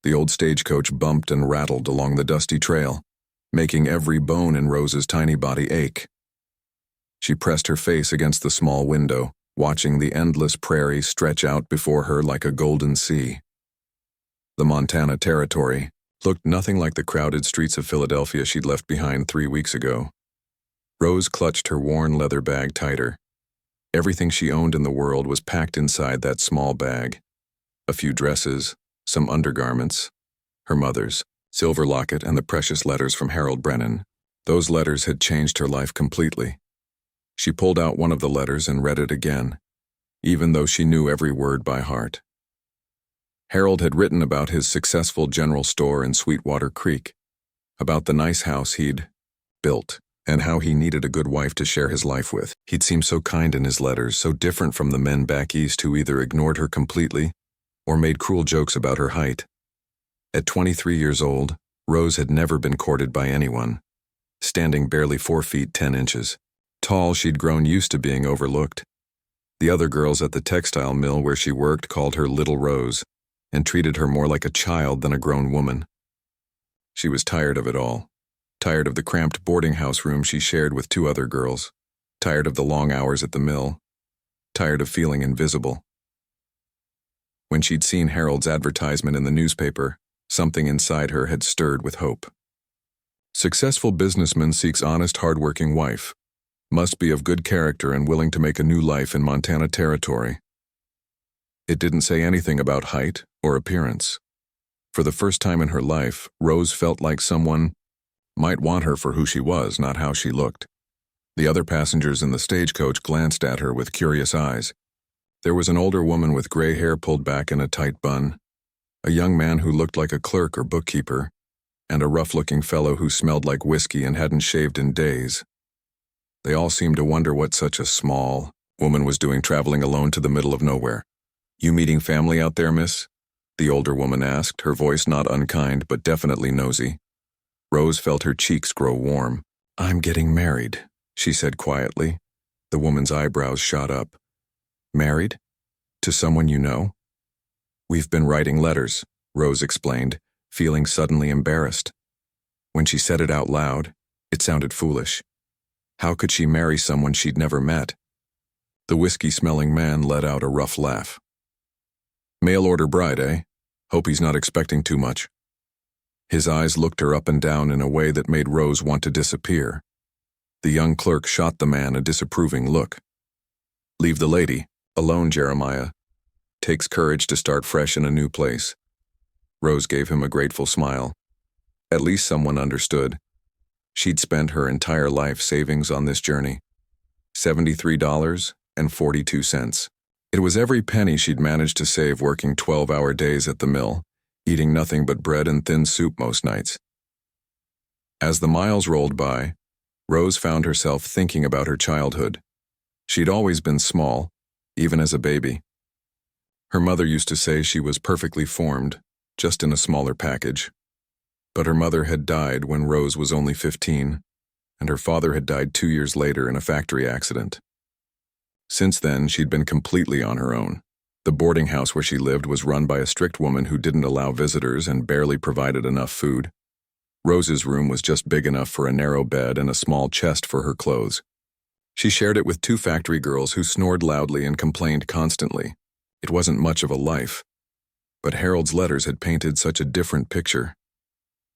The old stagecoach bumped and rattled along the dusty trail, making every bone in Rose's tiny body ache. She pressed her face against the small window, watching the endless prairie stretch out before her like a golden sea. The Montana Territory looked nothing like the crowded streets of Philadelphia she'd left behind 3 weeks ago. Rose clutched her worn leather bag tighter. Everything she owned in the world was packed inside that small bag. A few dresses, some undergarments, her mother's, silver locket, and the precious letters from Harold Brennan. Those letters had changed her life completely. She pulled out one of the letters and read it again, even though she knew every word by heart. Harold had written about his successful general store in Sweetwater Creek, about the nice house he'd built, and how he needed a good wife to share his life with. He'd seemed so kind in his letters, so different from the men back east who either ignored her completely or made cruel jokes about her height. At 23 years old, Rose had never been courted by anyone, standing barely 4 feet 10 inches. Tall, she'd grown used to being overlooked. The other girls at the textile mill where she worked called her Little Rose and treated her more like a child than a grown woman. She was tired of it all. Tired of the cramped boarding house room she shared with 2 other girls. Tired of the long hours at the mill. Tired of feeling invisible. When she'd seen Harold's advertisement in the newspaper, something inside her had stirred with hope. Successful businessman seeks honest, hard-working wife. Must be of good character and willing to make a new life in Montana Territory. It didn't say anything about height or appearance. For the first time in her life, Rose felt like someone might want her for who she was, not how she looked. The other passengers in the stagecoach glanced at her with curious eyes. There was an older woman with gray hair pulled back in a tight bun, a young man who looked like a clerk or bookkeeper, and a rough-looking fellow who smelled like whiskey and hadn't shaved in days. They all seemed to wonder what such a small woman was doing traveling alone to the middle of nowhere. "You meeting family out there, miss?" the older woman asked, her voice not unkind but definitely nosy. Rose felt her cheeks grow warm. "I'm getting married," she said quietly. The woman's eyebrows shot up. "Married? To someone you know?" "We've been writing letters," Rose explained, feeling suddenly embarrassed. When she said it out loud, it sounded foolish. How could she marry someone she'd never met? The whiskey-smelling man let out a rough laugh. "Mail-order bride, eh? Hope he's not expecting too much." His eyes looked her up and down in a way that made Rose want to disappear. The young clerk shot the man a disapproving look. "Leave the lady alone, Jeremiah. Takes courage to start fresh in a new place." Rose gave him a grateful smile. At least someone understood. She'd spent her entire life savings on this journey. $73.42. It was every penny she'd managed to save working 12-hour days at the mill, eating nothing but bread and thin soup most nights. As the miles rolled by, Rose found herself thinking about her childhood. She'd always been small, even as a baby. Her mother used to say she was perfectly formed, just in a smaller package. But her mother had died when Rose was only 15, and her father had died 2 years later in a factory accident. Since then, she'd been completely on her own. The boarding house where she lived was run by a strict woman who didn't allow visitors and barely provided enough food. Rose's room was just big enough for a narrow bed and a small chest for her clothes. She shared it with 2 factory girls who snored loudly and complained constantly. It wasn't much of a life. But Harold's letters had painted such a different picture.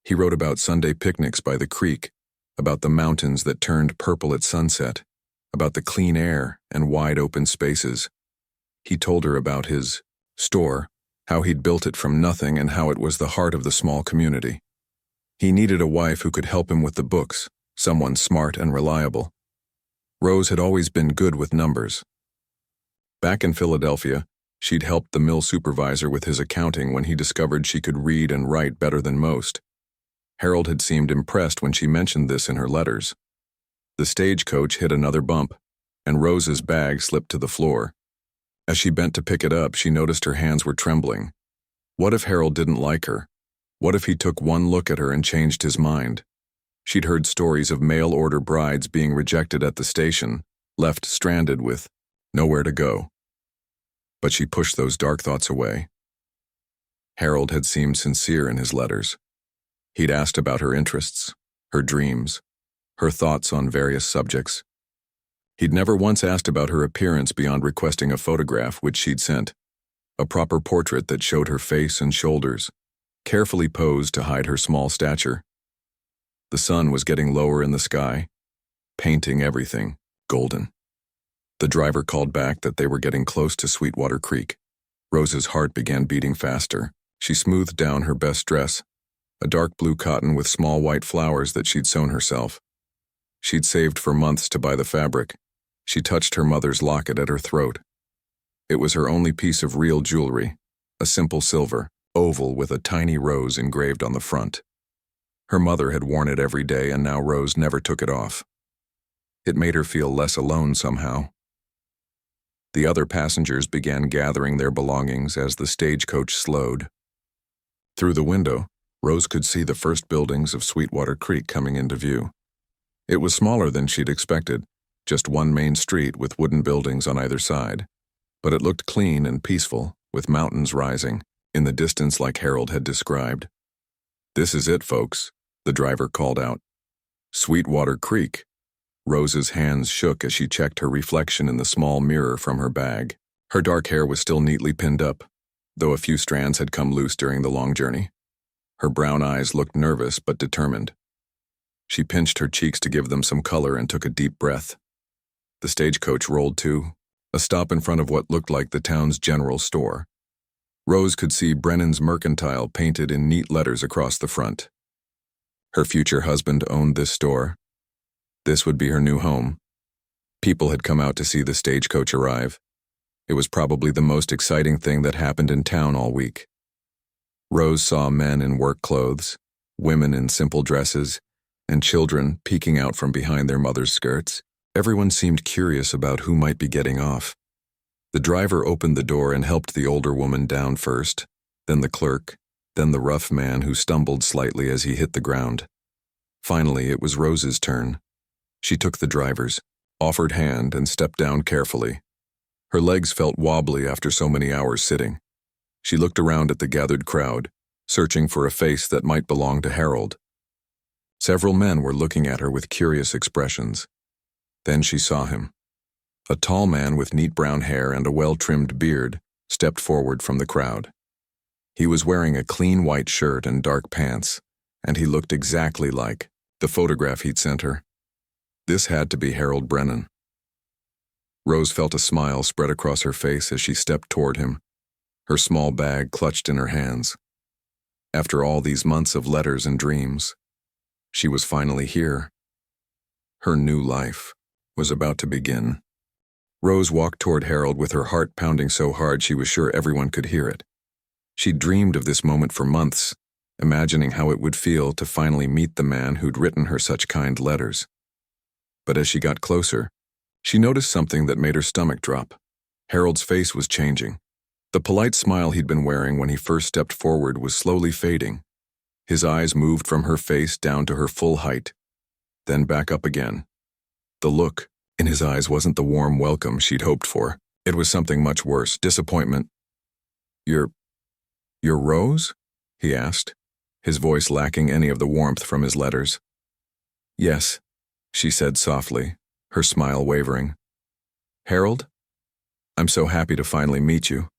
He wrote about Sunday picnics by the creek, about the mountains that turned purple at sunset, about the clean air and wide open spaces. He told her about his store, how he'd built it from nothing and how it was the heart of the small community. He needed a wife who could help him with the books, someone smart and reliable. Rose had always been good with numbers. Back in Philadelphia, she'd helped the mill supervisor with his accounting when he discovered she could read and write better than most. Harold had seemed impressed when she mentioned this in her letters. The stagecoach hit another bump, and Rose's bag slipped to the floor. As she bent to pick it up, she noticed her hands were trembling. What if Harold didn't like her? What if he took one look at her and changed his mind? She'd heard stories of mail-order brides being rejected at the station, left stranded with nowhere to go. But she pushed those dark thoughts away. Harold had seemed sincere in his letters. He'd asked about her interests, her dreams, her thoughts on various subjects. He'd never once asked about her appearance beyond requesting a photograph which she'd sent, a proper portrait that showed her face and shoulders, carefully posed to hide her small stature. The sun was getting lower in the sky, painting everything golden. The driver called back that they were getting close to Sweetwater Creek. Rose's heart began beating faster. She smoothed down her best dress, a dark blue cotton with small white flowers that she'd sewn herself. She'd saved for months to buy the fabric. She touched her mother's locket at her throat. It was her only piece of real jewelry, a simple silver oval with a tiny rose engraved on the front. Her mother had worn it every day, and now Rose never took it off. It made her feel less alone somehow. The other passengers began gathering their belongings as the stagecoach slowed. Through the window, Rose could see the first buildings of Sweetwater Creek coming into view. It was smaller than she'd expected, just one main street with wooden buildings on either side. But it looked clean and peaceful, with mountains rising in the distance like Harold had described. "This is it, folks," the driver called out. "Sweetwater Creek." Rose's hands shook as she checked her reflection in the small mirror from her bag. Her dark hair was still neatly pinned up, though a few strands had come loose during the long journey. Her brown eyes looked nervous but determined. She pinched her cheeks to give them some color and took a deep breath. The stagecoach rolled to a stop in front of what looked like the town's general store. Rose could see Brennan's Mercantile painted in neat letters across the front. Her future husband owned this store. This would be her new home. People had come out to see the stagecoach arrive. It was probably the most exciting thing that happened in town all week. Rose saw men in work clothes, women in simple dresses, and children peeking out from behind their mothers' skirts. Everyone seemed curious about who might be getting off. The driver opened the door and helped the older woman down first, then the clerk, then the rough man who stumbled slightly as he hit the ground. Finally, it was Rose's turn. She took the driver's, offered hand, and stepped down carefully. Her legs felt wobbly after so many hours sitting. She looked around at the gathered crowd, searching for a face that might belong to Harold. Several men were looking at her with curious expressions. Then she saw him. A tall man with neat brown hair and a well-trimmed beard stepped forward from the crowd. He was wearing a clean white shirt and dark pants, and he looked exactly like the photograph he'd sent her. This had to be Harold Brennan. Rose felt a smile spread across her face as she stepped toward him, her small bag clutched in her hands. After all these months of letters and dreams, she was finally here. Her new life was about to begin. Rose walked toward Harold with her heart pounding so hard she was sure everyone could hear it. She'd dreamed of this moment for months, imagining how it would feel to finally meet the man who'd written her such kind letters. But as she got closer, she noticed something that made her stomach drop. Harold's face was changing. The polite smile he'd been wearing when he first stepped forward was slowly fading. His eyes moved from her face down to her full height, then back up again. The look in his eyes wasn't the warm welcome she'd hoped for. It was something much worse, disappointment. You're Rose?" he asked, his voice lacking any of the warmth from his letters. "Yes," she said softly, her smile wavering. "Harold? I'm so happy to finally meet you."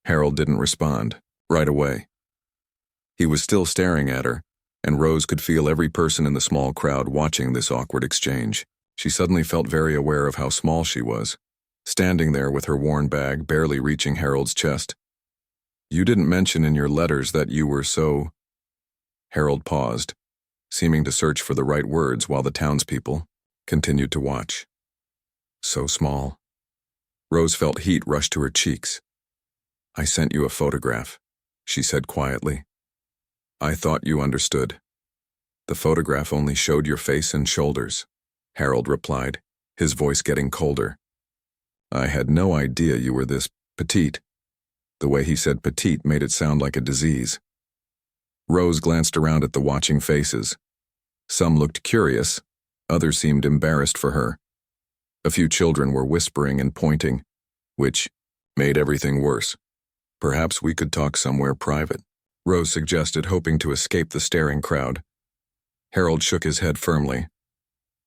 Harold didn't respond right away. He was still staring at her, and Rose could feel every person in the small crowd watching this awkward exchange. She suddenly felt very aware of how small she was, standing there with her worn bag barely reaching Harold's chest. "You didn't mention in your letters that you were so—" Harold paused, seeming to search for the right words while the townspeople continued to watch. So small. Rose felt heat rush to her cheeks. "I sent you a photograph," she said quietly. "I thought you understood." "The photograph only showed your face and shoulders," Harold replied, his voice getting colder. "I had no idea you were this petite." The way he said petite made it sound like a disease. Rose glanced around at the watching faces. Some looked curious, others seemed embarrassed for her. A few children were whispering and pointing, which made everything worse. Perhaps we could talk somewhere private, Rose suggested, hoping to escape the staring crowd. Harold shook his head firmly.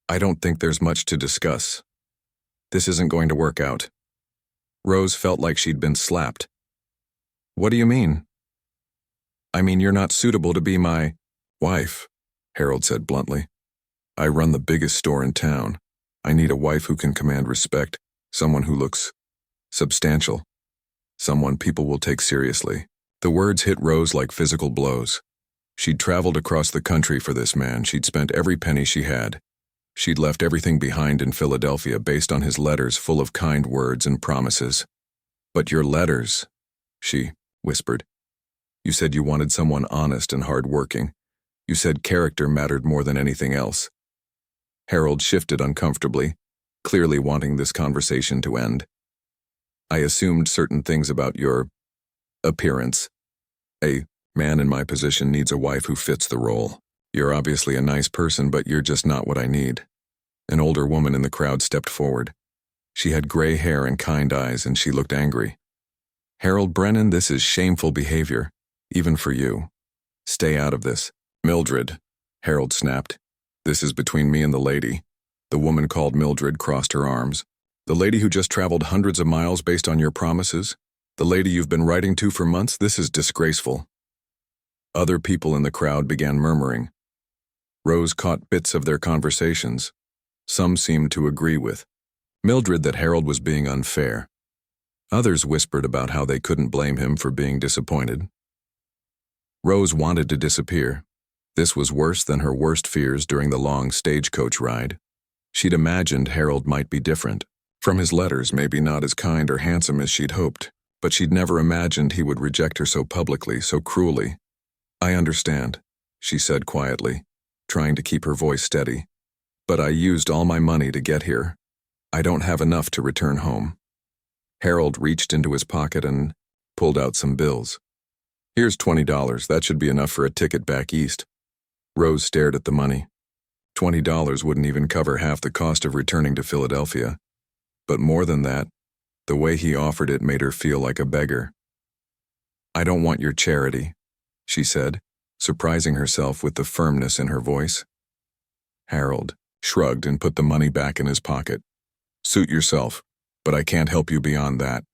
I don't think there's much to discuss. This isn't going to work out. Rose felt like she'd been slapped. What do you mean? I mean, you're not suitable to be my wife, Harold said bluntly. I run the biggest store in town. I need a wife who can command respect, someone who looks substantial, someone people will take seriously. The words hit Rose like physical blows. She'd traveled across the country for this man. She'd spent every penny she had. She'd left everything behind in Philadelphia based on his letters full of kind words and promises. But your letters, she whispered. You said you wanted someone honest and hard-working. You said character mattered more than anything else. Harold shifted uncomfortably, clearly wanting this conversation to end. I assumed certain things about your appearance. A man in my position needs a wife who fits the role. You're obviously a nice person, but you're just not what I need. An older woman in the crowd stepped forward. She had gray hair and kind eyes, and she looked angry. Harold Brennan, this is shameful behavior, even for you. Stay out of this. Mildred, Harold snapped. This is between me and the lady. The woman called Mildred crossed her arms. The lady who just traveled hundreds of miles based on your promises? The lady you've been writing to for months? This is disgraceful. Other people in the crowd began murmuring. Rose caught bits of their conversations. Some seemed to agree with Mildred that Harold was being unfair. Others whispered about how they couldn't blame him for being disappointed. Rose wanted to disappear. This was worse than her worst fears during the long stagecoach ride. She'd imagined Harold might be different. From his letters, maybe not as kind or handsome as she'd hoped, but she'd never imagined he would reject her so publicly, so cruelly. I understand, she said quietly, trying to keep her voice steady. But I used all my money to get here. I don't have enough to return home. Harold reached into his pocket and pulled out some bills. Here's $20. That should be enough for a ticket back east. Rose stared at the money. $20 wouldn't even cover half the cost of returning to Philadelphia. But more than that, the way he offered it made her feel like a beggar. I don't want your charity, she said, surprising herself with the firmness in her voice. Harold shrugged and put the money back in his pocket. Suit yourself, but I can't help you beyond that.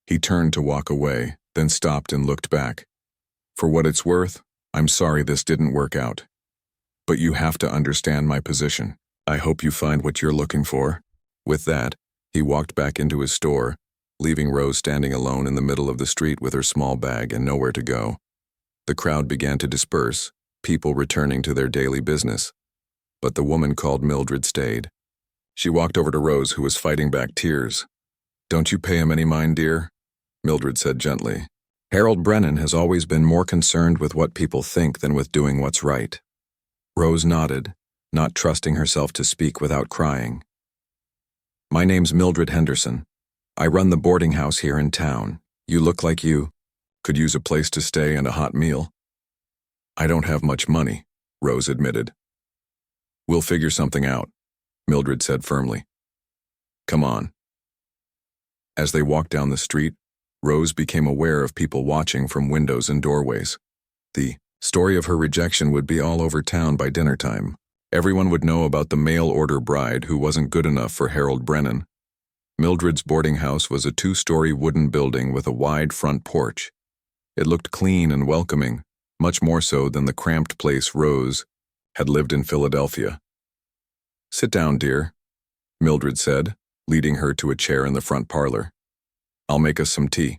He turned to walk away, then stopped and looked back. For what it's worth, I'm sorry this didn't work out. But you have to understand my position. I hope you find what you're looking for. With that, he walked back into his store, leaving Rose standing alone in the middle of the street with her small bag and nowhere to go. The crowd began to disperse, people returning to their daily business. But the woman called Mildred stayed. She walked over to Rose, who was fighting back tears. Don't you pay him any mind, dear? Mildred said gently. Harold Brennan has always been more concerned with what people think than with doing what's right. Rose nodded, not trusting herself to speak without crying. My name's Mildred Henderson. I run the boarding house here in town. You look like you could use a place to stay and a hot meal. I don't have much money, Rose admitted. We'll figure something out, Mildred said firmly. Come on. As they walked down the street, Rose became aware of people watching from windows and doorways. The story of her rejection would be all over town by dinner time. Everyone would know about the mail-order bride who wasn't good enough for Harold Brennan. Mildred's boarding house was a 2-story wooden building with a wide front porch. It looked clean and welcoming, much more so than the cramped place Rose had lived in Philadelphia. Sit down, dear, Mildred said, leading her to a chair in the front parlor. I'll make us some tea.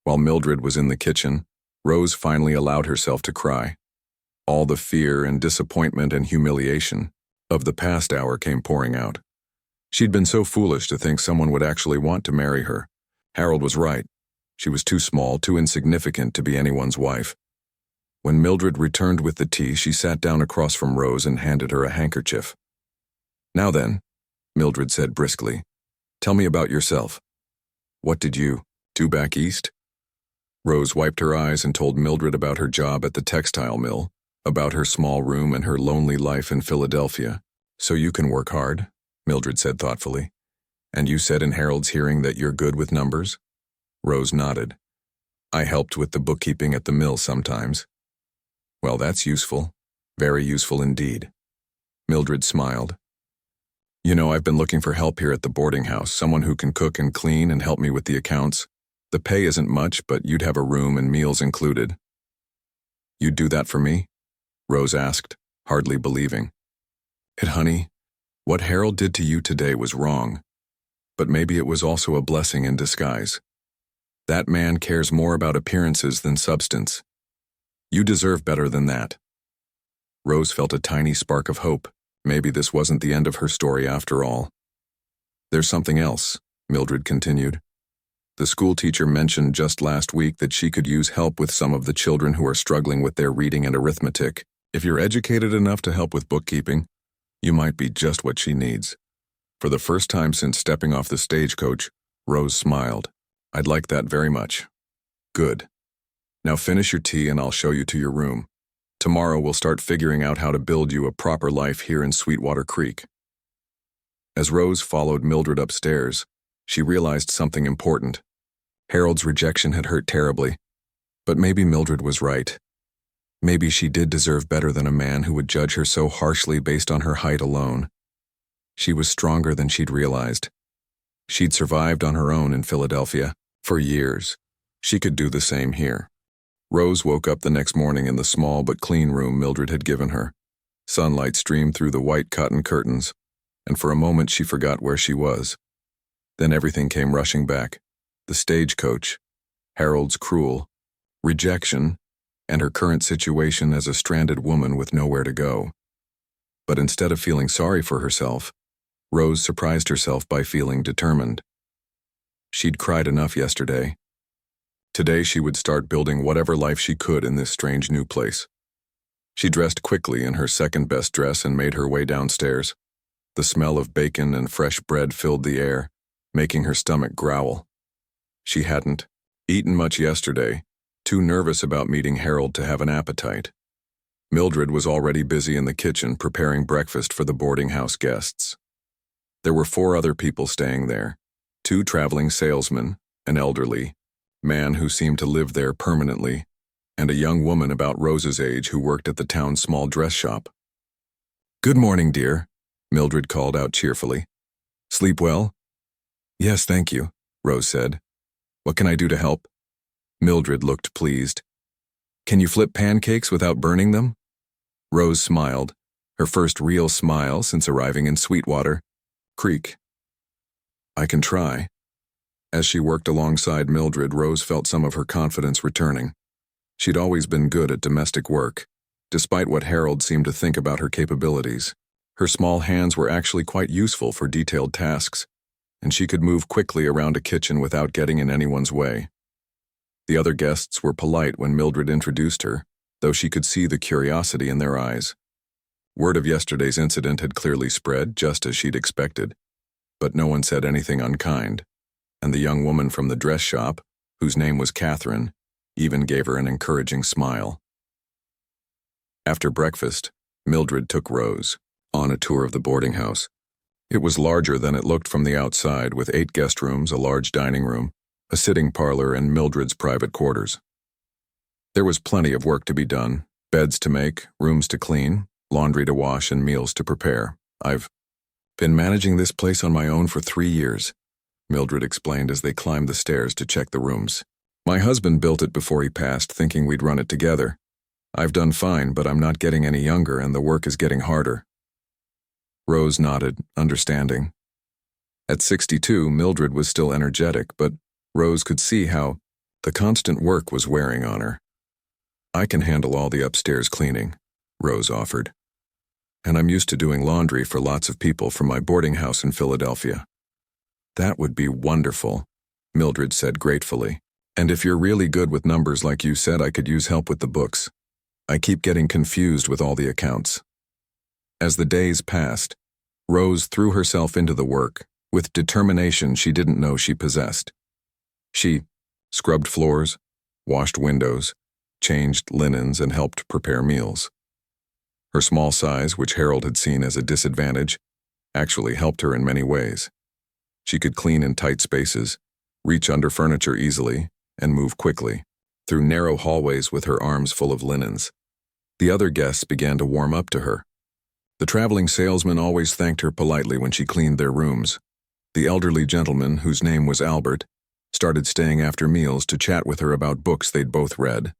While Mildred was in the kitchen, Rose finally allowed herself to cry. All the fear and disappointment and humiliation of the past hour came pouring out. She'd been so foolish to think someone would actually want to marry her. Harold was right. She was too small, too insignificant to be anyone's wife. When Mildred returned with the tea, she sat down across from Rose and handed her a handkerchief. Now then, Mildred said briskly, tell me about yourself. What did you do back east? Rose wiped her eyes and told Mildred about her job at the textile mill, about her small room and her lonely life in Philadelphia. So you can work hard, Mildred said thoughtfully. And you said in Harold's hearing that you're good with numbers? Rose nodded. I helped with the bookkeeping at the mill sometimes. Well, that's useful. Very useful indeed. Mildred smiled. You know, I've been looking for help here at the boarding house, someone who can cook and clean and help me with the accounts. The pay isn't much, but you'd have a room and meals included. You'd do that for me? Rose asked, hardly believing. Honey, what Harold did to you today was wrong, but maybe it was also a blessing in disguise. That man cares more about appearances than substance. You deserve better than that. Rose felt a tiny spark of hope. Maybe this wasn't the end of her story after all. There's something else, Mildred continued. The school teacher mentioned just last week that she could use help with some of the children who are struggling with their reading and arithmetic. If you're educated enough to help with bookkeeping, you might be just what she needs. For the first time since stepping off the stagecoach, Rose smiled. I'd like that very much. Good. Now finish your tea and I'll show you to your room. Tomorrow we'll start figuring out how to build you a proper life here in Sweetwater Creek. As Rose followed Mildred upstairs, she realized something important. Harold's rejection had hurt terribly, but maybe Mildred was right. Maybe she did deserve better than a man who would judge her so harshly based on her height alone. She was stronger than she'd realized. She'd survived on her own in Philadelphia for years. She could do the same here. Rose woke up the next morning in the small but clean room Mildred had given her. Sunlight streamed through the white cotton curtains, and for a moment she forgot where she was. Then everything came rushing back. The stagecoach, Harold's cruel rejection, and her current situation as a stranded woman with nowhere to go. But instead of feeling sorry for herself, Rose surprised herself by feeling determined. She'd cried enough yesterday. Today she would start building whatever life she could in this strange new place. She dressed quickly in her second-best dress and made her way downstairs. The smell of bacon and fresh bread filled the air, making her stomach growl. She hadn't eaten much yesterday, too nervous about meeting Harold to have an appetite. Mildred was already busy in the kitchen preparing breakfast for the boarding house guests. There were 4 other people staying there, 2 traveling salesmen, an elderly man who seemed to live there permanently, and a young woman about Rose's age who worked at the town's small dress shop. Good morning, dear, Mildred called out cheerfully. Sleep well? Yes, thank you, Rose said. What can I do to help? Mildred looked pleased. Can you flip pancakes without burning them? Rose smiled, her first real smile since arriving in Sweetwater Creek. I can try. As she worked alongside Mildred, Rose felt some of her confidence returning. She'd always been good at domestic work, despite what Harold seemed to think about her capabilities. Her small hands were actually quite useful for detailed tasks, and she could move quickly around a kitchen without getting in anyone's way. The other guests were polite when Mildred introduced her, though she could see the curiosity in their eyes. Word of yesterday's incident had clearly spread, just as she'd expected, but no one said anything unkind, and the young woman from the dress shop, whose name was Catherine, even gave her an encouraging smile. After breakfast, Mildred took Rose on a tour of the boarding house. It was larger than it looked from the outside, with 8 guest rooms, a large dining room, a sitting parlor, and Mildred's private quarters. There was plenty of work to be done, beds to make, rooms to clean, laundry to wash, and meals to prepare. I've been managing this place on my own for 3 years, Mildred explained as they climbed the stairs to check the rooms. My husband built it before he passed, thinking we'd run it together. I've done fine, but I'm not getting any younger, and the work is getting harder. Rose nodded, understanding. At 62, Mildred was still energetic, but Rose could see how the constant work was wearing on her. I can handle all the upstairs cleaning, Rose offered. And I'm used to doing laundry for lots of people from my boarding house in Philadelphia. That would be wonderful, Mildred said gratefully. And if you're really good with numbers like you said, I could use help with the books. I keep getting confused with all the accounts. As the days passed, Rose threw herself into the work with determination she didn't know she possessed. She scrubbed floors, washed windows, changed linens, and helped prepare meals. Her small size, which Harold had seen as a disadvantage, actually helped her in many ways. She could clean in tight spaces, reach under furniture easily, and move quickly. through narrow hallways with her arms full of linens. The other guests began to warm up to her. The traveling salesman always thanked her politely when she cleaned their rooms. The elderly gentleman, whose name was Albert, started staying after meals to chat with her about books they'd both read.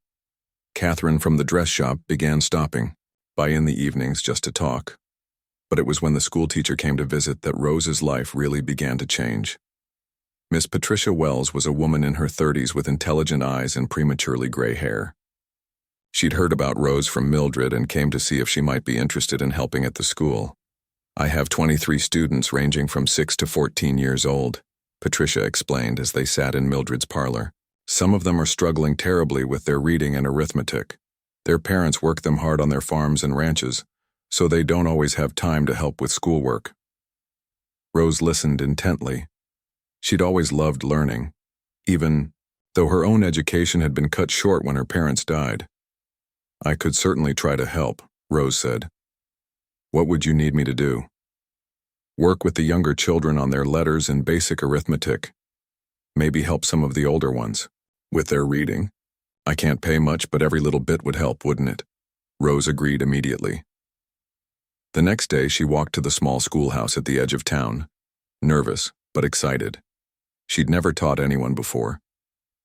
Catherine from the dress shop began stopping by in the evenings just to talk. But it was when the schoolteacher came to visit that Rose's life really began to change. Miss Patricia Wells was a woman in her 30s with intelligent eyes and prematurely gray hair. She'd heard about Rose from Mildred and came to see if she might be interested in helping at the school. "I have 23 students ranging from 6 to 14 years old," Patricia explained as they sat in Mildred's parlor. "Some of them are struggling terribly with their reading and arithmetic. Their parents work them hard on their farms and ranches, so they don't always have time to help with schoolwork." Rose listened intently. She'd always loved learning, even though her own education had been cut short when her parents died. "I could certainly try to help," Rose said. "What would you need me to do?" "Work with the younger children on their letters and basic arithmetic. Maybe help some of the older ones with their reading. I can't pay much, but every little bit would help, wouldn't it?" Rose agreed immediately. The next day she walked to the small schoolhouse at the edge of town, nervous but excited. She'd never taught anyone before,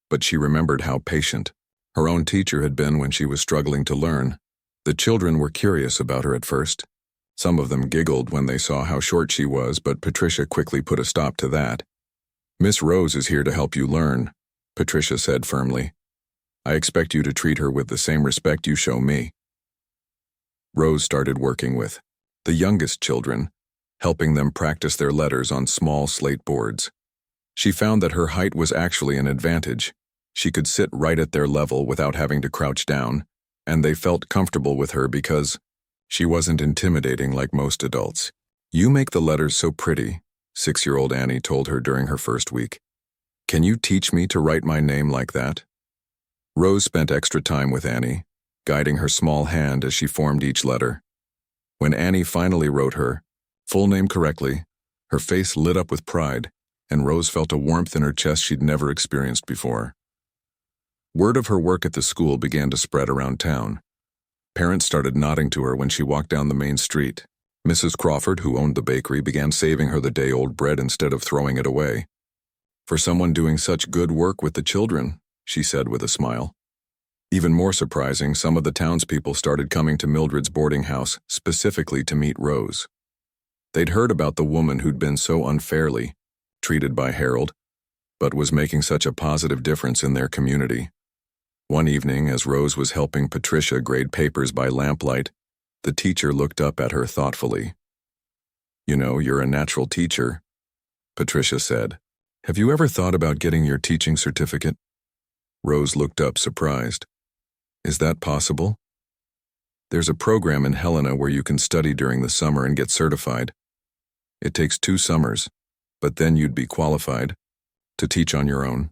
but she remembered how patient her own teacher had been when she was struggling to learn. The children were curious about her at first. Some of them giggled when they saw how short she was, but Patricia quickly put a stop to that. "Miss Rose is here to help you learn," Patricia said firmly. "I expect you to treat her with the same respect you show me." Rose started working with the youngest children, helping them practice their letters on small slate boards. She found that her height was actually an advantage. She could sit right at their level without having to crouch down, and they felt comfortable with her because she wasn't intimidating like most adults. "You make the letters so pretty," 6-year-old Annie told her during her first week. "Can you teach me to write my name like that?" Rose spent extra time with Annie, guiding her small hand as she formed each letter. When Annie finally wrote her full name correctly, her face lit up with pride, and Rose felt a warmth in her chest she'd never experienced before. Word of her work at the school began to spread around town. Parents started nodding to her when she walked down the main street. Mrs. Crawford, who owned the bakery, began saving her the day-old bread instead of throwing it away. "For someone doing such good work with the children," she said with a smile. Even more surprising, some of the townspeople started coming to Mildred's boarding house specifically to meet Rose. They'd heard about the woman who'd been so unfairly treated by Harold, but was making such a positive difference in their community. One evening, as Rose was helping Patricia grade papers by lamplight, the teacher looked up at her thoughtfully. "You know, you're a natural teacher," Patricia said. "Have you ever thought about getting your teaching certificate?" Rose looked up surprised. "Is that possible?" "There's a program in Helena where you can study during the summer and get certified. It takes 2 summers, but then you'd be qualified to teach on your own."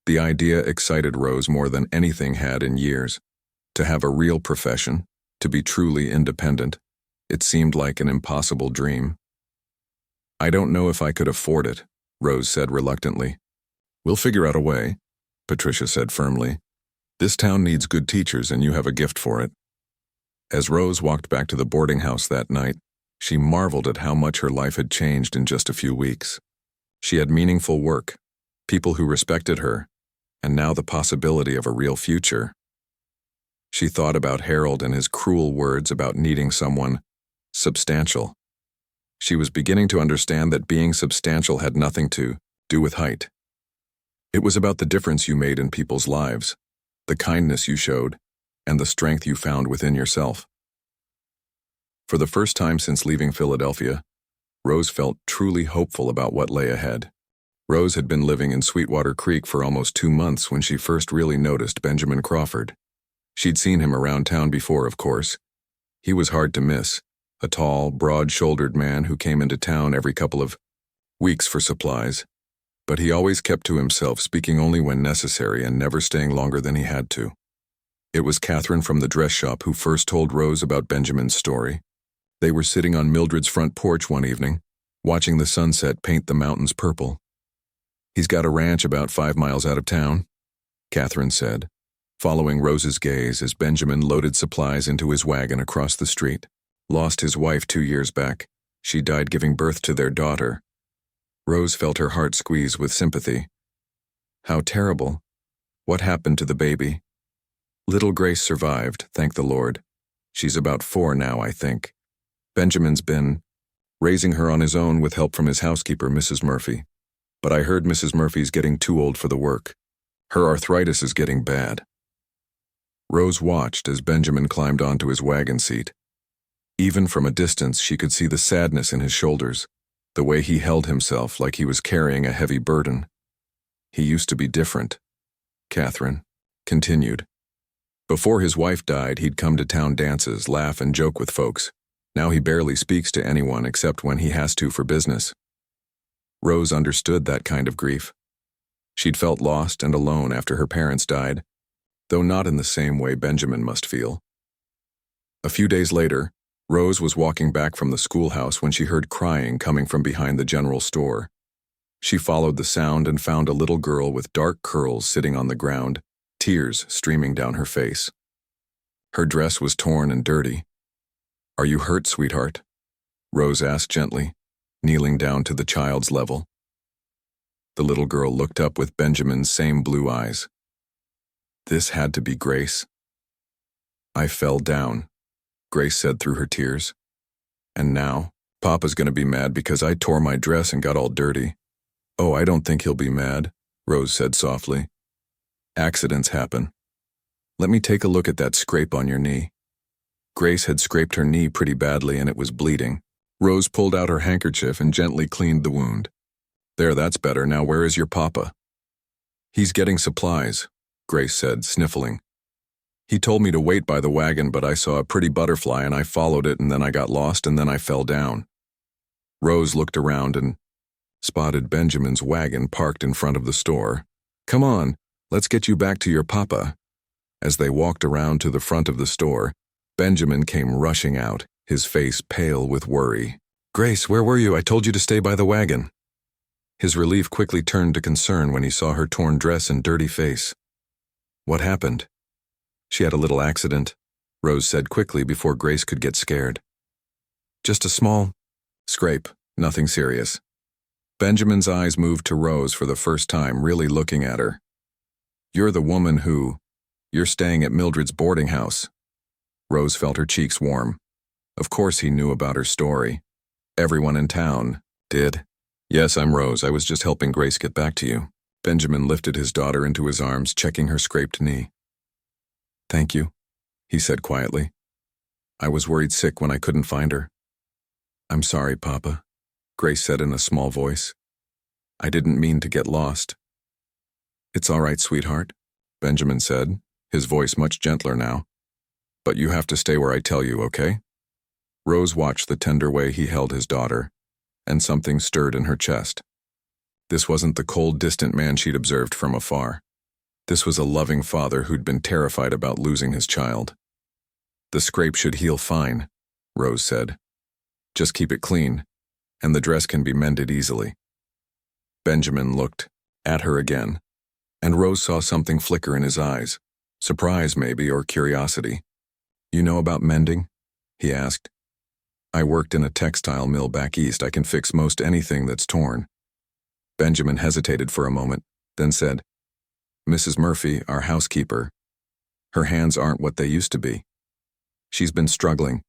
The idea excited Rose more than anything had in years. To have a real profession, to be truly independent, it seemed like an impossible dream. "I don't know if I could afford it," Rose said reluctantly. "We'll figure out a way," Patricia said firmly. "This town needs good teachers and you have a gift for it." As Rose walked back to the boarding house that night, she marveled at how much her life had changed in just a few weeks. She had meaningful work, people who respected her, and now the possibility of a real future. She thought about Harold and his cruel words about needing someone substantial. She was beginning to understand that being substantial had nothing to do with height. It was about the difference you made in people's lives, the kindness you showed, and the strength you found within yourself. For the first time since leaving Philadelphia, Rose felt truly hopeful about what lay ahead. Rose had been living in Sweetwater Creek for almost 2 months when she first really noticed Benjamin Crawford. She'd seen him around town before, of course. He was hard to miss, a tall, broad-shouldered man who came into town every couple of weeks for supplies. But he always kept to himself, speaking only when necessary and never staying longer than he had to. It was Catherine from the dress shop who first told Rose about Benjamin's story. They were sitting on Mildred's front porch one evening, watching the sunset paint the mountains purple. "He's got a ranch about 5 miles out of town," Catherine said. following Rose's gaze as Benjamin loaded supplies into his wagon across the street. Lost his wife 2 years back. She died giving birth to their daughter. Rose felt her heart squeeze with sympathy. How terrible. What happened to the baby? Little Grace survived, thank the Lord. She's about 4 now, I think. Benjamin's been raising her on his own with help from his housekeeper, Mrs. Murphy. But I heard Mrs. Murphy's getting too old for the work. Her arthritis is getting bad. Rose watched as Benjamin climbed onto his wagon seat. Even from a distance, she could see the sadness in his shoulders, the way he held himself like he was carrying a heavy burden. He used to be different. Catherine continued. Before his wife died, he'd come to town dances, laugh and joke with folks. Now he barely speaks to anyone except when he has to for business. Rose understood that kind of grief. She'd felt lost and alone after her parents died, though not in the same way Benjamin must feel. A few days later, Rose was walking back from the schoolhouse when she heard crying coming from behind the general store. She followed the sound and found a little girl with dark curls sitting on the ground, tears streaming down her face. Her dress was torn and dirty. "Are you hurt, sweetheart?" Rose asked gently, kneeling down to the child's level. The little girl looked up with Benjamin's same blue eyes. This had to be Grace. "I fell down," Grace said through her tears. "And now, Papa's gonna be mad because I tore my dress and got all dirty." "Oh, I don't think he'll be mad," Rose said softly. "Accidents happen. Let me take a look at that scrape on your knee." Grace had scraped her knee pretty badly and it was bleeding. Rose pulled out her handkerchief and gently cleaned the wound. "There, that's better. Now where is your papa?" "He's getting supplies," Grace said, sniffling. "He told me to wait by the wagon, but I saw a pretty butterfly and I followed it and then I got lost and then I fell down." Rose looked around and spotted Benjamin's wagon parked in front of the store. "Come on, let's get you back to your papa." As they walked around to the front of the store, Benjamin came rushing out, his face pale with worry. "Grace, where were you? I told you to stay by the wagon." His relief quickly turned to concern when he saw her torn dress and dirty face. "What happened?" "She had a little accident," Rose said quickly before Grace could get scared. "Just a small scrape, nothing serious." Benjamin's eyes moved to Rose for the first time, really looking at her. "You're the woman who... You're staying at Mildred's boarding house." Rose felt her cheeks warm. Of course he knew about her story. Everyone in town did. "Yes, I'm Rose. I was just helping Grace get back to you." Benjamin lifted his daughter into his arms, checking her scraped knee. "Thank you," he said quietly. "I was worried sick when I couldn't find her." "I'm sorry, Papa," Grace said in a small voice. "I didn't mean to get lost." "It's all right, sweetheart," Benjamin said, his voice much gentler now. "But you have to stay where I tell you, okay?" Rose watched the tender way he held his daughter, and something stirred in her chest. This wasn't the cold, distant man she'd observed from afar. This was a loving father who'd been terrified about losing his child. "The scrape should heal fine," Rose said. "Just keep it clean, and the dress can be mended easily." Benjamin looked at her again, and Rose saw something flicker in his eyes, surprise maybe, or curiosity. "You know about mending?" he asked. "I worked in a textile mill back east. I can fix most anything that's torn." Benjamin hesitated for a moment, then said, "Mrs. Murphy, our housekeeper, her hands aren't what they used to be. She's been struggling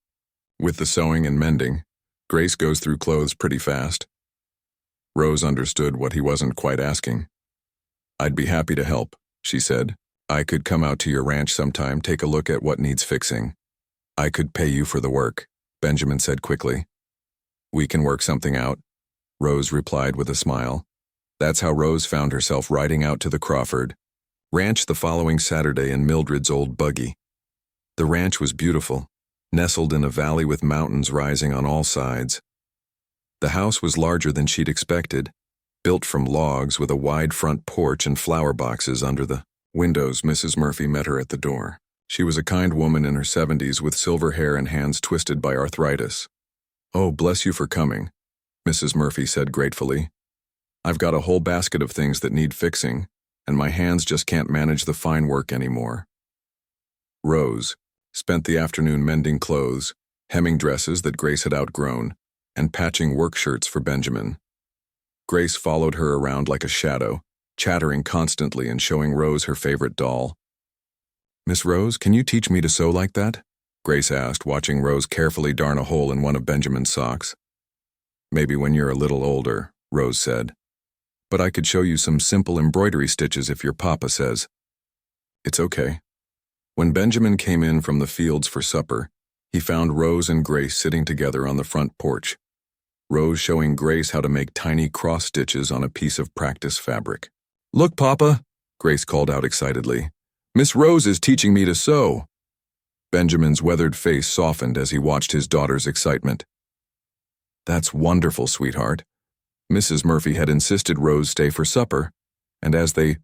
with the sewing and mending. Grace goes through clothes pretty fast." Rose understood what he wasn't quite asking. "I'd be happy to help," she said. "I could come out to your ranch sometime, take a look at what needs fixing. I could pay you for the work," Benjamin said quickly. "We can work something out," Rose replied with a smile. That's how Rose found herself riding out to the Crawford ranch the following Saturday in Mildred's old buggy. The ranch was beautiful, nestled in a valley with mountains rising on all sides. The house was larger than she'd expected, built from logs with a wide front porch and flower boxes under the windows. Mrs. Murphy met her at the door. She was a kind woman in her 70s with silver hair and hands twisted by arthritis. "Oh, bless you for coming," Mrs. Murphy said gratefully. "I've got a whole basket of things that need fixing, and my hands just can't manage the fine work anymore." Rose spent the afternoon mending clothes, hemming dresses that Grace had outgrown, and patching work shirts for Benjamin. Grace followed her around like a shadow, chattering constantly and showing Rose her favorite doll. "Miss Rose, can you teach me to sew like that?" Grace asked, watching Rose carefully darn a hole in one of Benjamin's socks. "Maybe when you're a little older," Rose said. "But I could show you some simple embroidery stitches if your papa says." "It's okay." When Benjamin came in from the fields for supper, he found Rose and Grace sitting together on the front porch. Rose showing Grace how to make tiny cross stitches on a piece of practice fabric. "Look, Papa," Grace called out excitedly. "Miss Rose is teaching me to sew." Benjamin's weathered face softened as he watched his daughter's excitement. "That's wonderful, sweetheart." Mrs. Murphy had insisted Rose stay for supper, and as they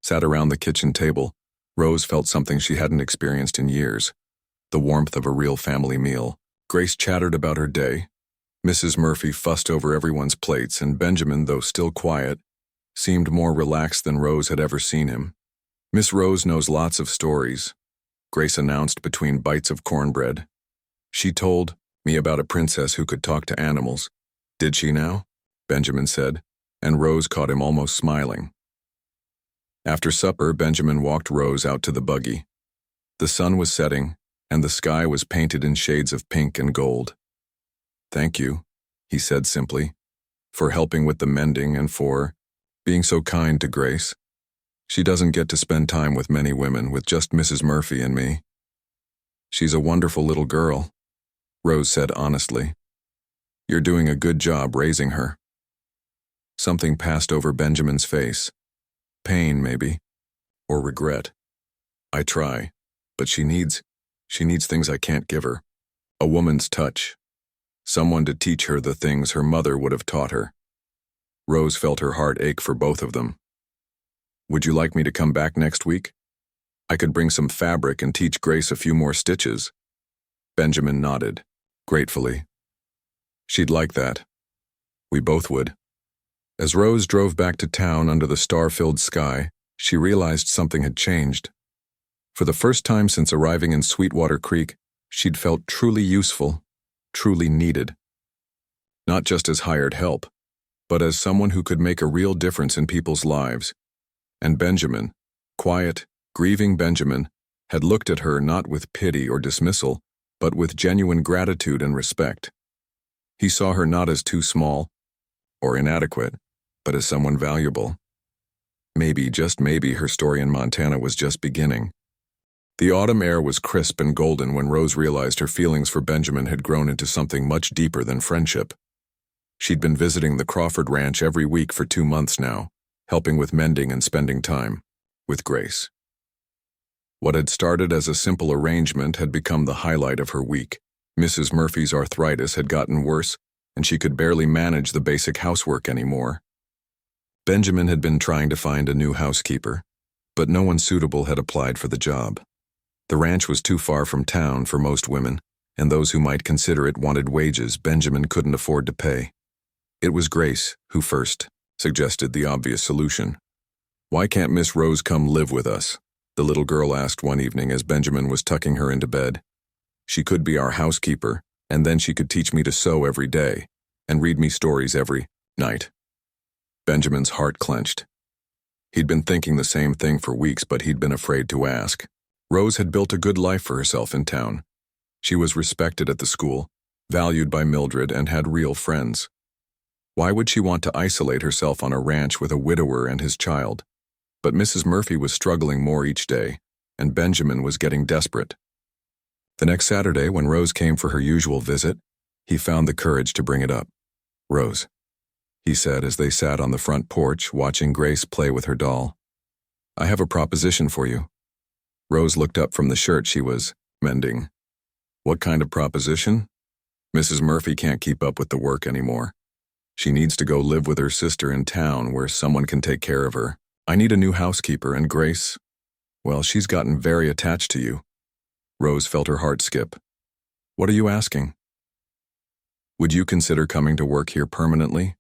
sat around the kitchen table, Rose felt something she hadn't experienced in years, the warmth of a real family meal. Grace chattered about her day. Mrs. Murphy fussed over everyone's plates, and Benjamin, though still quiet, seemed more relaxed than Rose had ever seen him. "Miss Rose knows lots of stories," Grace announced between bites of cornbread. "She told me about a princess who could talk to animals." "Did she now?" Benjamin said, and Rose caught him almost smiling. After supper, Benjamin walked Rose out to the buggy. The sun was setting, and the sky was painted in shades of pink and gold. "Thank you," he said simply, "for helping with the mending and for being so kind to Grace. She doesn't get to spend time with many women, with just Mrs. Murphy and me." "She's a wonderful little girl," Rose said honestly. "You're doing a good job raising her." Something passed over Benjamin's face. Pain, maybe, or regret. "I try, but she needs things I can't give her. A woman's touch. Someone to teach her the things her mother would have taught her." Rose felt her heart ache for both of them. "Would you like me to come back next week? I could bring some fabric and teach Grace a few more stitches." Benjamin nodded, gratefully. "She'd like that. We both would." As Rose drove back to town under the star-filled sky, she realized something had changed. For the first time since arriving in Sweetwater Creek, she'd felt truly useful, truly needed. Not just as hired help, but as someone who could make a real difference in people's lives. And Benjamin, quiet, grieving Benjamin, had looked at her not with pity or dismissal, but with genuine gratitude and respect. He saw her not as too small or inadequate, but as someone valuable. Maybe, just maybe, her story in Montana was just beginning. The autumn air was crisp and golden when Rose realized her feelings for Benjamin had grown into something much deeper than friendship. She'd been visiting the Crawford ranch every week for 2 months now, helping with mending and spending time with Grace. What had started as a simple arrangement had become the highlight of her week. Mrs. Murphy's arthritis had gotten worse, and she could barely manage the basic housework anymore. Benjamin had been trying to find a new housekeeper, but no one suitable had applied for the job. The ranch was too far from town for most women, and those who might consider it wanted wages Benjamin couldn't afford to pay. It was Grace who first suggested the obvious solution. "Why can't Miss Rose come live with us?" the little girl asked one evening as Benjamin was tucking her into bed. "She could be our housekeeper, and then she could teach me to sew every day, and read me stories every night." Benjamin's heart clenched. He'd been thinking the same thing for weeks, but he'd been afraid to ask. Rose had built a good life for herself in town. She was respected at the school, valued by Mildred, and had real friends. Why would she want to isolate herself on a ranch with a widower and his child? But Mrs. Murphy was struggling more each day, and Benjamin was getting desperate. The next Saturday, when Rose came for her usual visit, he found the courage to bring it up. "Rose," he said as they sat on the front porch watching Grace play with her doll, "I have a proposition for you." Rose looked up from the shirt she was mending. "What kind of proposition?" "Mrs. Murphy can't keep up with the work anymore. She needs to go live with her sister in town where someone can take care of her. I need a new housekeeper, and Grace, well, she's gotten very attached to you." Rose felt her heart skip. "What are you asking?" "Would you consider coming to work here permanently?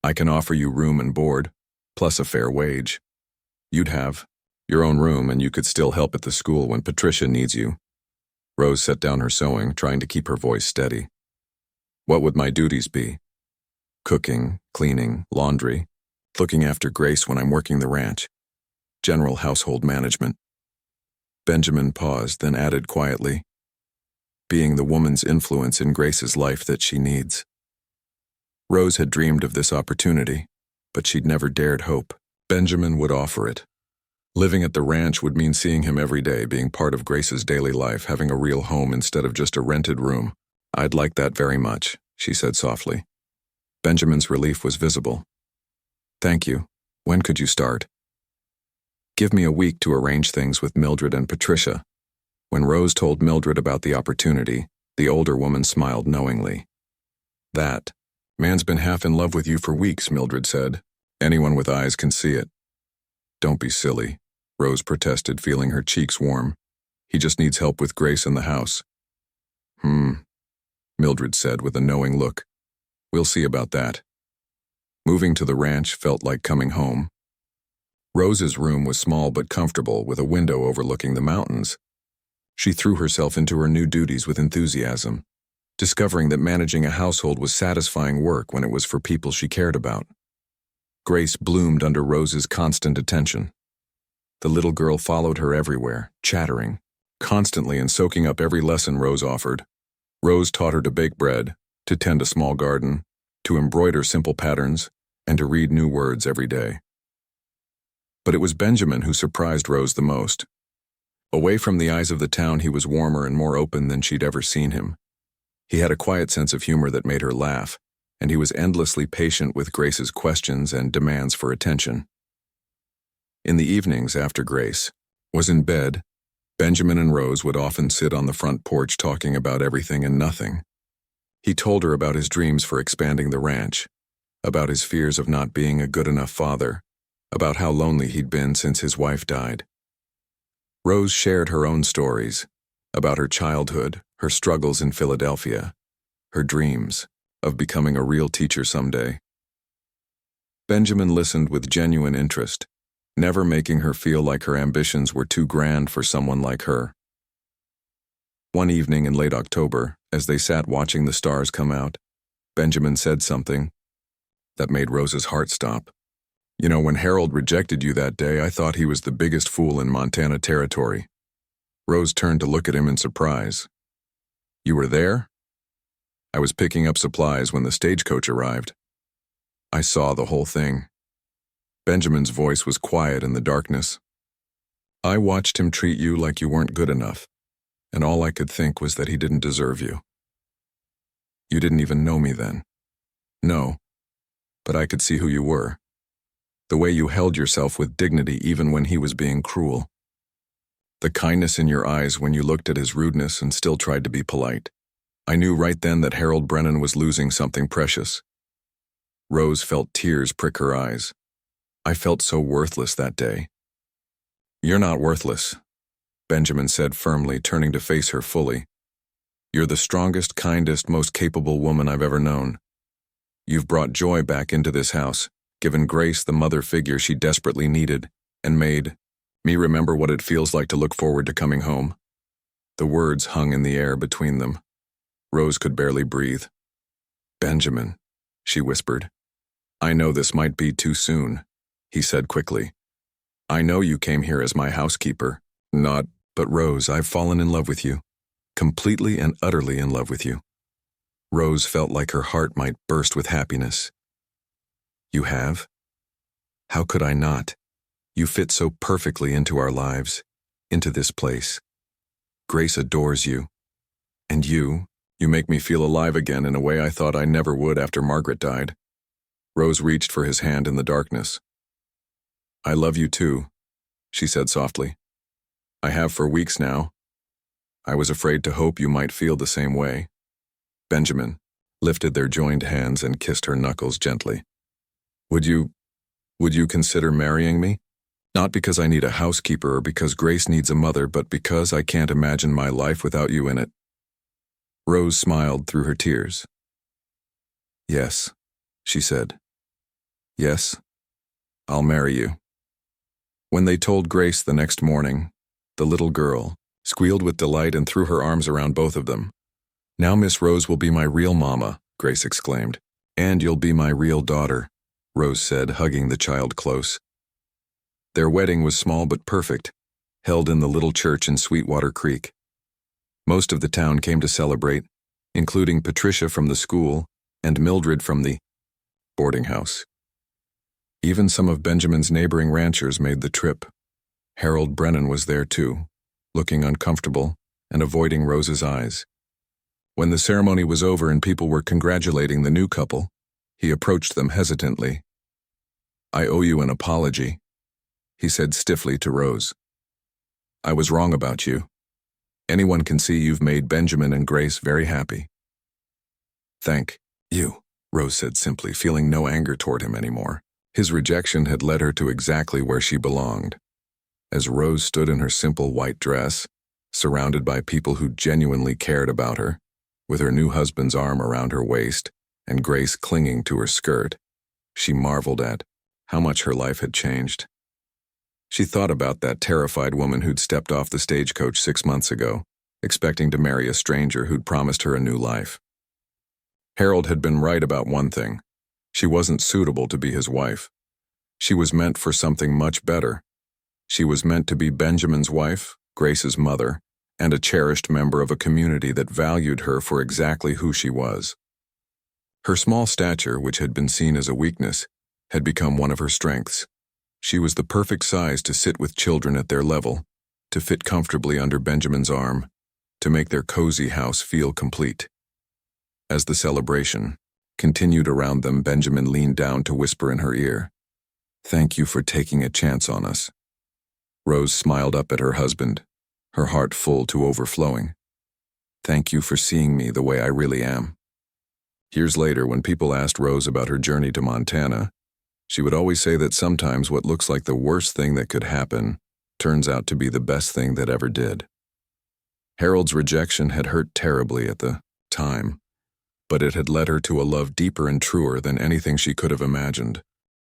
I can offer you room and board, plus a fair wage. You'd have Your own room, and you could still help at the school when Patricia needs you. Rose set down her sewing, trying to keep her voice steady. What would my duties be? Cooking, cleaning, laundry, looking after Grace when I'm working the ranch. General household management. Benjamin paused, then added quietly, being the woman's influence in Grace's life that she needs. Rose had dreamed of this opportunity, but she'd never dared hope Benjamin would offer it. Living at the ranch would mean seeing him every day, being part of Grace's daily life, having a real home instead of just a rented room. I'd like that very much, she said softly. Benjamin's relief was visible. Thank you. When could you start? Give me a week to arrange things with Mildred and Patricia. When Rose told Mildred about the opportunity, the older woman smiled knowingly. That man's been half in love with you for weeks, Mildred said. Anyone with eyes can see it. Don't be silly, Rose protested, feeling her cheeks warm. He just needs help with Grace in the house. Mildred said with a knowing look. We'll see about that. Moving to the ranch felt like coming home. Rose's room was small but comfortable, with a window overlooking the mountains. She threw herself into her new duties with enthusiasm, discovering that managing a household was satisfying work when it was for people she cared about. Grace bloomed under Rose's constant attention. The little girl followed her everywhere, chattering, constantly and soaking up every lesson Rose offered. Rose taught her to bake bread, to tend a small garden, to embroider simple patterns, and to read new words every day. But it was Benjamin who surprised Rose the most. Away from the eyes of the town, he was warmer and more open than she'd ever seen him. He had a quiet sense of humor that made her laugh, and he was endlessly patient with Grace's questions and demands for attention. In the evenings after Grace was in bed, Benjamin and Rose would often sit on the front porch talking about everything and nothing. He told her about his dreams for expanding the ranch, about his fears of not being a good enough father, about how lonely he'd been since his wife died. Rose shared her own stories, about her childhood, her struggles in Philadelphia, her dreams of becoming a real teacher someday. Benjamin listened with genuine interest, never making her feel like her ambitions were too grand for someone like her. One evening in late October, as they sat watching the stars come out, Benjamin said something that made Rose's heart stop. You know, when Harold rejected you that day, I thought he was the biggest fool in Montana territory. Rose turned to look at him in surprise. You were there? I was picking up supplies when the stagecoach arrived. I saw the whole thing. Benjamin's voice was quiet in the darkness. I watched him treat you like you weren't good enough, and all I could think was that he didn't deserve you. You didn't even know me then. No, but I could see who you were. The way you held yourself with dignity even when he was being cruel. The kindness in your eyes when you looked at his rudeness and still tried to be polite. I knew right then that Harold Brennan was losing something precious. Rose felt tears prick her eyes. I felt so worthless that day. You're not worthless, Benjamin said firmly, turning to face her fully. You're the strongest, kindest, most capable woman I've ever known. You've brought joy back into this house, given Grace the mother figure she desperately needed, and made me remember what it feels like to look forward to coming home. The words hung in the air between them. Rose could barely breathe. Benjamin, she whispered. I know this might be too soon, he said quickly. I know you came here as my housekeeper. But Rose, I've fallen in love with you. Completely and utterly in love with you. Rose felt like her heart might burst with happiness. You have? How could I not? You fit so perfectly into our lives, into this place. Grace adores you. And you make me feel alive again in a way I thought I never would after Margaret died. Rose reached for his hand in the darkness. I love you too, she said softly. I have for weeks now. I was afraid to hope you might feel the same way. Benjamin lifted their joined hands and kissed her knuckles gently. Would you consider marrying me? Not because I need a housekeeper or because Grace needs a mother, but because I can't imagine my life without you in it. Rose smiled through her tears. Yes, she said. Yes, I'll marry you. When they told Grace the next morning, the little girl squealed with delight and threw her arms around both of them. "Now Miss Rose will be my real mama," Grace exclaimed. "And you'll be my real daughter," Rose said, hugging the child close. Their wedding was small but perfect, held in the little church in Sweetwater Creek. Most of the town came to celebrate, including Patricia from the school and Mildred from the boarding house. Even some of Benjamin's neighboring ranchers made the trip. Harold Brennan was there too, looking uncomfortable and avoiding Rose's eyes. When the ceremony was over and people were congratulating the new couple, he approached them hesitantly. "I owe you an apology," he said stiffly to Rose. "I was wrong about you. Anyone can see you've made Benjamin and Grace very happy." "Thank you," Rose said simply, feeling no anger toward him anymore. His rejection had led her to exactly where she belonged. As Rose stood in her simple white dress, surrounded by people who genuinely cared about her, with her new husband's arm around her waist and Grace clinging to her skirt, she marveled at how much her life had changed. She thought about that terrified woman who'd stepped off the stagecoach 6 months ago, expecting to marry a stranger who'd promised her a new life. Harold had been right about one thing. She wasn't suitable to be his wife. She was meant for something much better. She was meant to be Benjamin's wife, Grace's mother, and a cherished member of a community that valued her for exactly who she was. Her small stature, which had been seen as a weakness, had become one of her strengths. She was the perfect size to sit with children at their level, to fit comfortably under Benjamin's arm, to make their cozy house feel complete. As the celebration continued around them, Benjamin leaned down to whisper in her ear, "Thank you for taking a chance on us." Rose smiled up at her husband, her heart full to overflowing. "Thank you for seeing me the way I really am." Years later, when people asked Rose about her journey to Montana, she would always say that sometimes what looks like the worst thing that could happen turns out to be the best thing that ever did. Harold's rejection had hurt terribly at the time, but it had led her to a love deeper and truer than anything she could have imagined.